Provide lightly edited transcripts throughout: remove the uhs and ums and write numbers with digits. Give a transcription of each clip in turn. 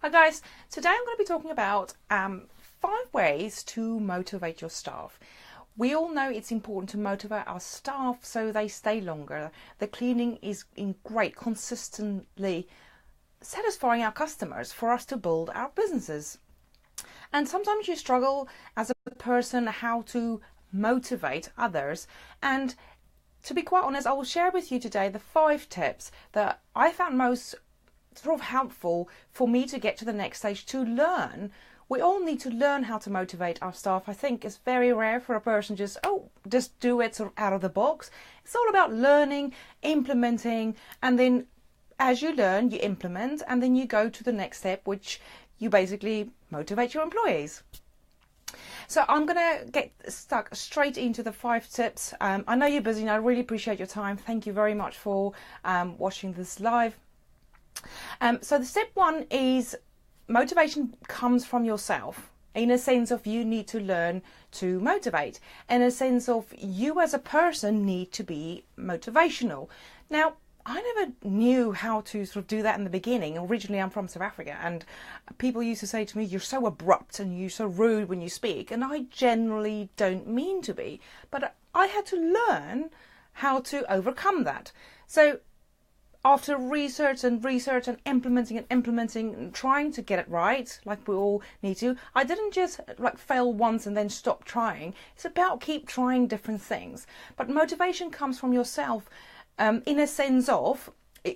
Hi guys, today I'm going to be talking about 5 ways to motivate your staff. We all know it's important to motivate our staff so they stay longer. The cleaning is great, consistently satisfying our customers for us to build our businesses. And sometimes you struggle as a person how to motivate others. And to be quite honest, I will share with you today the 5 tips that I found most sort of helpful for me to get to the next stage, to learn. We all need to learn how to motivate our staff. I think it's very rare for a person just do it sort of out of the box. It's all about learning, implementing, and then as you learn, you implement, and then you go to the next step, which you basically motivate your employees. So I'm going to get stuck straight into the 5 tips. I know you're busy and I really appreciate your time. Thank you very much for watching this live. So the step 1 is motivation comes from yourself, in a sense of you need to learn to motivate, in a sense of you as a person need to be motivational. Now, I never knew how to sort of do that in the beginning. Originally, I'm from South Africa, and people used to say to me, "You're so abrupt and you're so rude when you speak," and I generally don't mean to be, but I had to learn how to overcome that. So after research and implementing and trying to get it right, like we all need to, I didn't just fail once and then stop trying. It's about keep trying different things. But motivation comes from yourself, in a sense of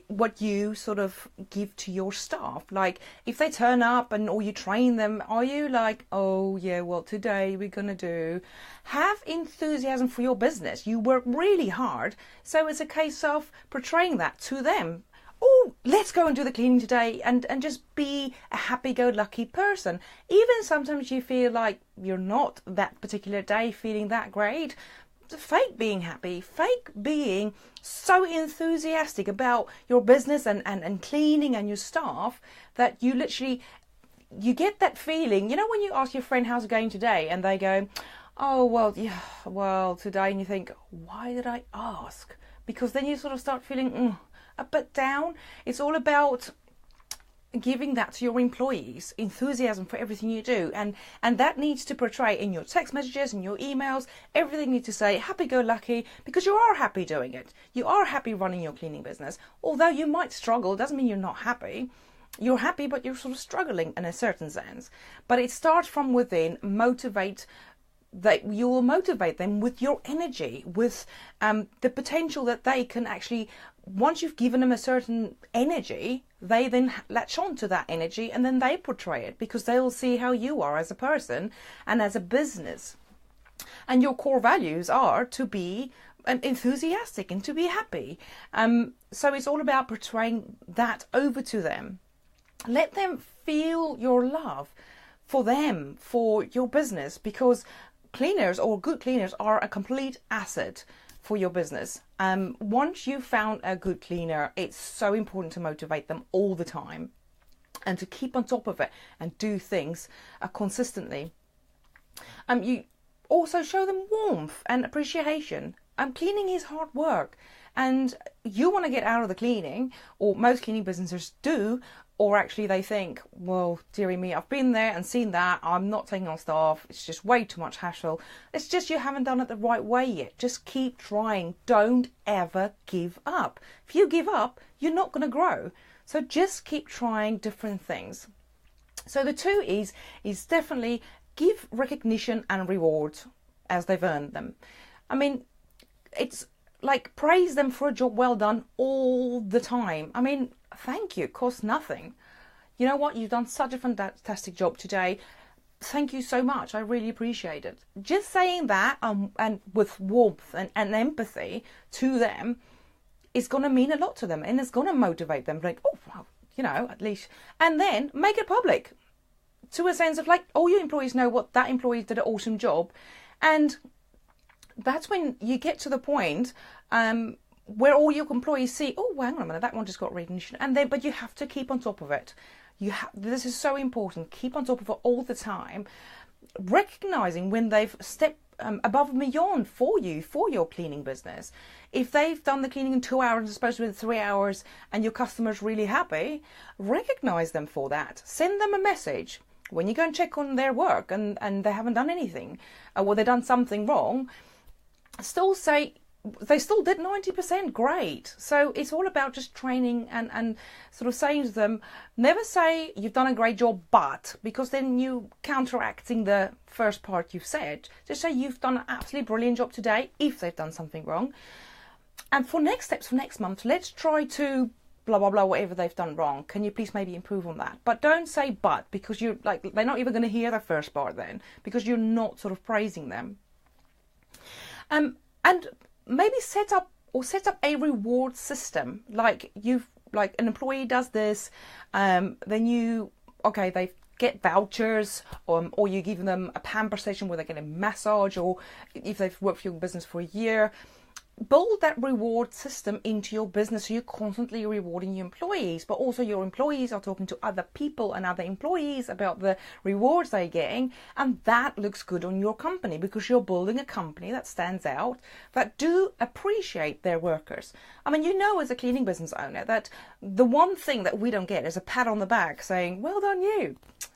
what you sort of give to your staff. Like if they turn up or you train them, are you like, "Oh yeah, well today we're gonna do," have enthusiasm for your business. You work really hard, so it's a case of portraying that to them. "Oh, let's go and do the cleaning today," and just be a happy-go-lucky person. Even sometimes you feel like you're not that particular day feeling that great. Fake being happy, fake being so enthusiastic about your business and cleaning and your staff that you literally, you get that feeling. You know when you ask your friend how's it going today and they go, "Oh well, yeah, well today," and you think, why did I ask? Because then you sort of start feeling a bit down. It's all about giving that to your employees, enthusiasm for everything you do, and that needs to portray in your text messages, in your emails, everything needs to say happy-go-lucky, because you are happy doing it. You are happy running your cleaning business. Although you might struggle, doesn't mean you're not happy. You're happy, but you're sort of struggling in a certain sense. But it starts from within. That you will motivate them with your energy, with the potential that they can actually, once you've given them a certain energy, they then latch on to that energy and then they portray it, because they'll see how you are as a person and as a business. And your core values are to be enthusiastic and to be happy. So it's all about portraying that over to them. Let them feel your love for them, for your business, because cleaners or good cleaners are a complete asset for your business. Once you've found a good cleaner, it's so important to motivate them all the time and to keep on top of it and do things consistently. You also show them warmth and appreciation. Cleaning is hard work, and you want to get out of the cleaning, or most cleaning businesses do, or actually they think, "Well, dearie me, I've been there and seen that. I'm not taking on staff. It's just way too much hassle." It's just you haven't done it the right way yet. Just keep trying. Don't ever give up. If you give up, you're not going to grow. So just keep trying different things. So the 2 is definitely give recognition and rewards as they've earned them. I mean, it's like praise them for a job well done all the time. I mean, thank you, costs nothing. "You know what, you've done such a fantastic job today. Thank you so much, I really appreciate it." Just saying that and with warmth and empathy to them is going to mean a lot to them, and it's going to motivate them, like, "Oh, wow, at least." And then make it public, to a sense of like, all your employees know what that employee did an awesome job. And that's when you get to the point where all your employees see, "Oh, well, hang on a minute, that one just got recognition," but you have to keep on top of it. This is so important. Keep on top of it all the time. recognizing when they've stepped above and beyond for you, for your cleaning business. If they've done the cleaning in 2 hours as opposed to 3 hours and your customer's really happy, recognize them for that. Send them a message. When you go and check on their work and they haven't done anything, or they've done something wrong, still say, they still did 90%, great. So it's all about just training and sort of saying to them, never say you've done a great job, but, because then you counteracting the first part you've said. Just say you've done an absolutely brilliant job today if they've done something wrong. And for next steps for next month, let's try to blah, blah, blah, whatever they've done wrong. Can you please maybe improve on that? But don't say but, because you're like, they're not even going to hear the first part then, because you're not sort of praising them. And maybe set up a reward system. Like an employee does this, then they get vouchers, or you give them a pamper session where they get a massage, or if they've worked for your business for a year, build that reward system into your business so you're constantly rewarding your employees, but also your employees are talking to other people and other employees about the rewards they're getting, and that looks good on your company because you're building a company that stands out, that do appreciate their workers. I mean, you know, as a cleaning business owner, that the one thing that we don't get is a pat on the back saying, well done you,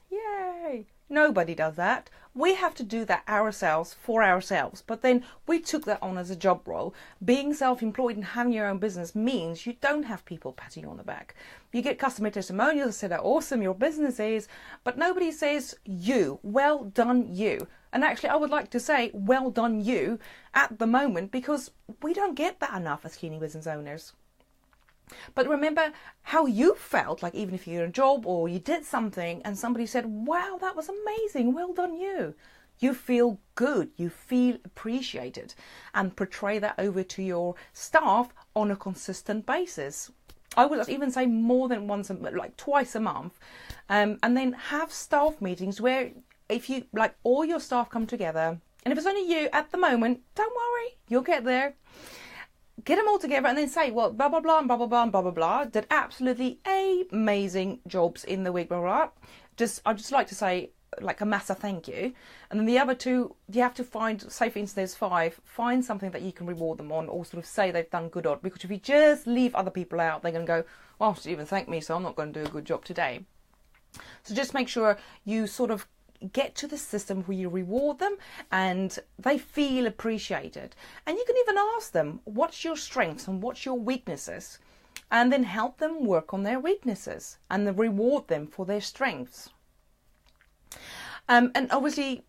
yay. Nobody does that. We have to do that ourselves for ourselves. But then we took that on as a job role. Being self-employed and having your own business means you don't have people patting you on the back. You get customer testimonials that say how awesome your business is, but nobody says you, well done you. And actually, I would like to say well done you at the moment, because we don't get that enough as cleaning business owners. But remember how you felt, like even if you're in a job or you did something and somebody said, wow, that was amazing, well done you. You feel good, you feel appreciated, and portray that over to your staff on a consistent basis. I would even say more than once, like twice a month, and then have staff meetings where if you, like, all your staff come together, and if it's only you at the moment, don't worry, you'll get there. Get them all together and then say, well, blah, blah, blah, and blah, blah, blah, and blah, blah, blah, did absolutely amazing jobs in the week, blah, blah, blah. I'd just like to say, like, a massive thank you. And then the other two, you have to find, say for instance, there's 5, find something that you can reward them on, or sort of say they've done good on. Because if you just leave other people out, they're going to go, well, she didn't even thank me, so I'm not going to do a good job today. So just make sure you sort of get to the system where you reward them and they feel appreciated. And you can even ask them, what's your strengths and what's your weaknesses? And then help them work on their weaknesses and then reward them for their strengths. And obviously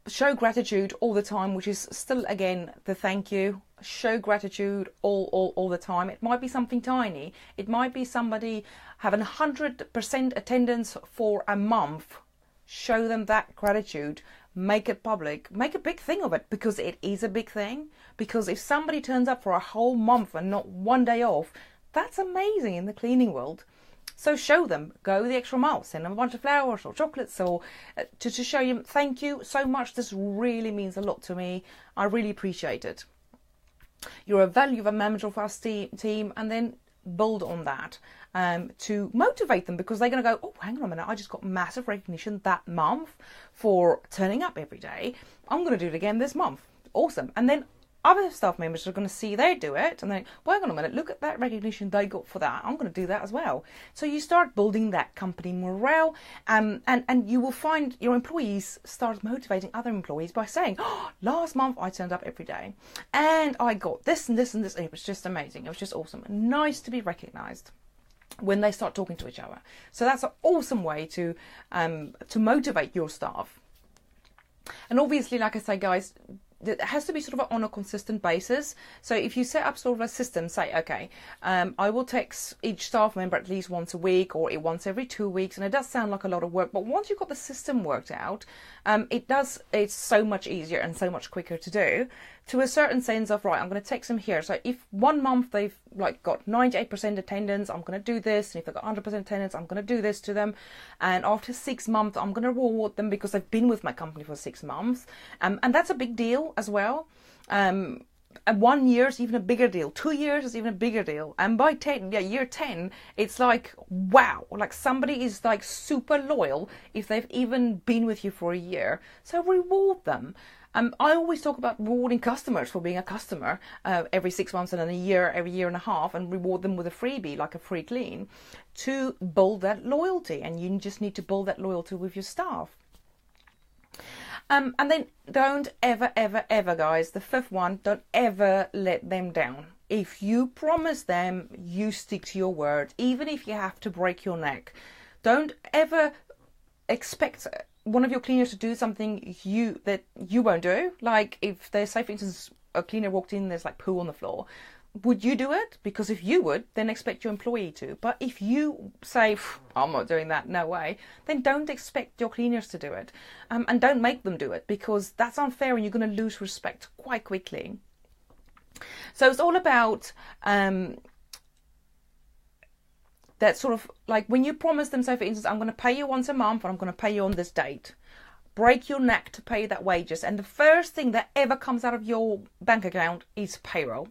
show gratitude all the time, which is still, again, the thank you. Show gratitude all the time. It might be something tiny. It might be somebody having 100% attendance for a month. Show them that gratitude, make it public, make a big thing of it, because it is a big thing. Because if somebody turns up for a whole month and not one day off, that's amazing in the cleaning world. So show them, go the extra mile, send them a bunch of flowers or chocolates, or to show you, thank you so much, this really means a lot to me, I really appreciate it. You're a valuable member of our team, and then build on that to motivate them, because they're going to go, oh, hang on a minute, I just got massive recognition that month for turning up every day. I'm going to do it again this month. Awesome. And then other staff members are going to see they do it, and then, well, hang on a minute, look at that recognition they got for that. I'm going to do that as well. So you start building that company morale, and you will find your employees start motivating other employees by saying, oh, last month I turned up every day and I got this and this and this. It was just amazing. It was just awesome. Nice to be recognized when they start talking to each other. So that's an awesome way to motivate your staff. And obviously, like I say, guys, it has to be sort of on a consistent basis. So if you set up sort of a system, say, okay, I will text each staff member at least once a week or once every 2 weeks. And it does sound like a lot of work, but once you've got the system worked out, it's so much easier and so much quicker to do, to a certain sense of, right, I'm going to text them here. So if 1 month they've like got 98% attendance, I'm going to do this. And if they've got 100% attendance, I'm going to do this to them. And after 6 months, I'm going to reward them because they've been with my company for 6 months. And that's a big deal as well. And 1 year is even a bigger deal. 2 years is even a bigger deal. And by year 10, it's like, wow, like somebody is like super loyal if they've even been with you for a year. So reward them. I always talk about rewarding customers for being a customer every 6 months and then every year and a half, and reward them with a freebie, like a free clean, to build that loyalty. And you just need to build that loyalty with your staff. And then don't ever, guys, the 5th one, don't ever let them down. If you promise them, you stick to your word, even if you have to break your neck. Don't ever expect one of your cleaners to do something that you won't do. Like if there's, say for instance, a cleaner walked in, there's like poo on the floor. Would you do it? Because if you would, then expect your employee to. But if you say, I'm not doing that, no way, then don't expect your cleaners to do it. And don't make them do it, because that's unfair and you're going to lose respect quite quickly. So it's all about that sort of like when you promise them, so for instance, I'm going to pay you once a month and I'm going to pay you on this date. Break your neck to pay that wages. And the first thing that ever comes out of your bank account is payroll.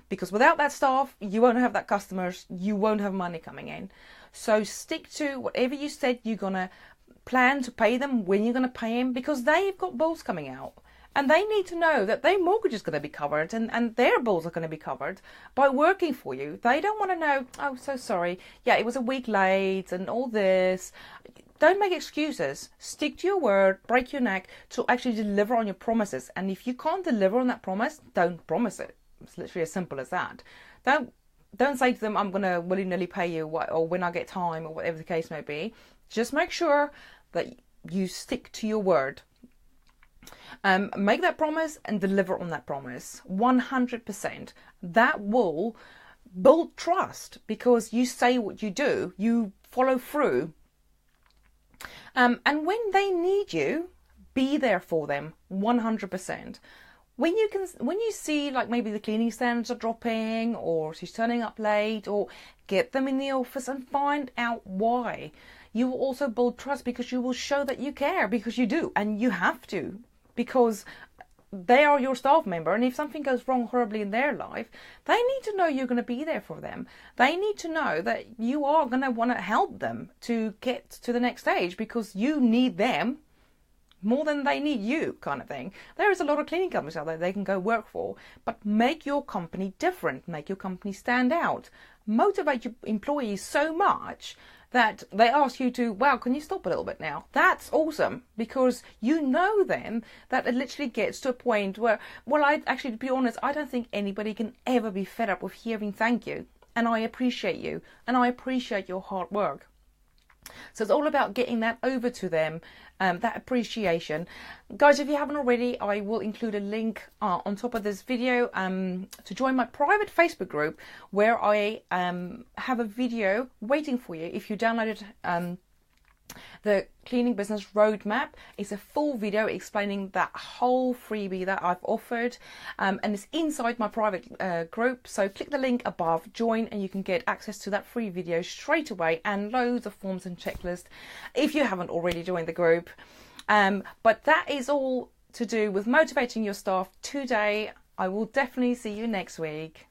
Because without that staff, you won't have that customers, you won't have money coming in. So stick to whatever you said you're going to plan to pay them, when you're going to pay them, because they've got bills coming out. And they need to know that their mortgage is going to be covered and their bills are going to be covered by working for you. They don't want to know, oh, so sorry, yeah, it was a week late and all this. Don't make excuses. Stick to your word, break your neck to actually deliver on your promises. And if you can't deliver on that promise, don't promise it. It's literally as simple as that. Don't say to them, I'm going to willy-nilly pay you, or when I get time, or whatever the case may be. Just make sure that you stick to your word. Make that promise and deliver on that promise 100%. That will build trust, because you say what you do, you follow through. And when they need you, be there for them 100%. When you see like maybe the cleaning standards are dropping, or she's turning up late, or get them in the office and find out why. You will also build trust, because you will show that you care, because you do, and you have to, because they are your staff member, and if something goes wrong horribly in their life, they need to know you're going to be there for them. They need to know that you are going to want to help them to get to the next stage, because you need them more than they need you, kind of thing. There is a lot of cleaning companies out there they can go work for, but make your company different, make your company stand out, motivate your employees so much that they ask you to, wow, can you stop a little bit now? That's awesome, because you know then that it literally gets to a point where, well, to be honest, I don't think anybody can ever be fed up with hearing thank you, and I appreciate you, and I appreciate your hard work. So it's all about getting that over to them, that appreciation. Guys, if you haven't already, I will include a link on top of this video to join my private Facebook group, where I have a video waiting for you. If you downloaded the Cleaning Business Roadmap, it's a full video explaining that whole freebie that I've offered, and it's inside my private group. So click the link above, join, and you can get access to that free video straight away, and loads of forms and checklists if you haven't already joined the group. But that is all to do with motivating your staff today. I will definitely see you next week.